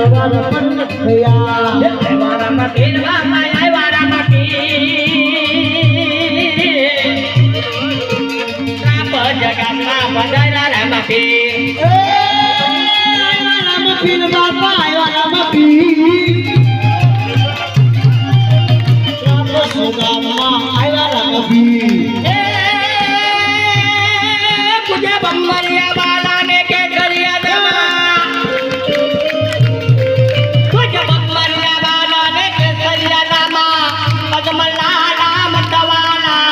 તહેવાર પ્રગટ થયા તહેવારમાં પીર બાપા આવ્યા રામાપીર જગતમાં પધાર્યા રામાપીર રામાપીર બાપા આવ્યા રામાપીર ગામમાં આવ્યા રામાપીર પૂજા બંબરિયા બાલાને કે કર્યા દમા પૂજા બંબરિયા બાલાને કે કર્યા દમા પદ્મલા રામ તવાલા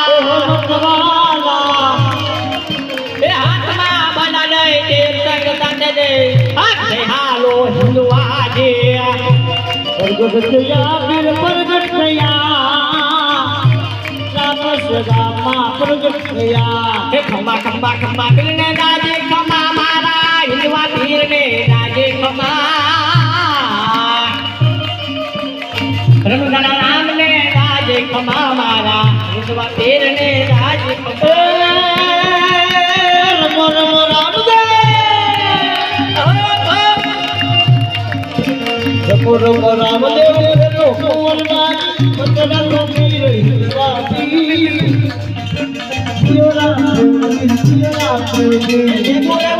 હાથમાં બનાને તેલ સંગ સાથે દે હાથે હાલો હિંદવાજે પ્રગટ થયા પીર પ્રગટ થયા રામસ ગામમાં પ્રગટ થયા હે ખંબા ખંબા ખંબા પીરને દાજે ખંબા મારા હિંદવા પીરને દાજે ખંબા રમદાના રામને દાજે ખંબા મારા હિંદવા પીરને દાજે ખંબા રમ રમ રામદેવ રમ રમ રામદેવ નો કુંવરનાથ પતરાનો પીર હિંદવા પીર પિયોરા પીર બોલે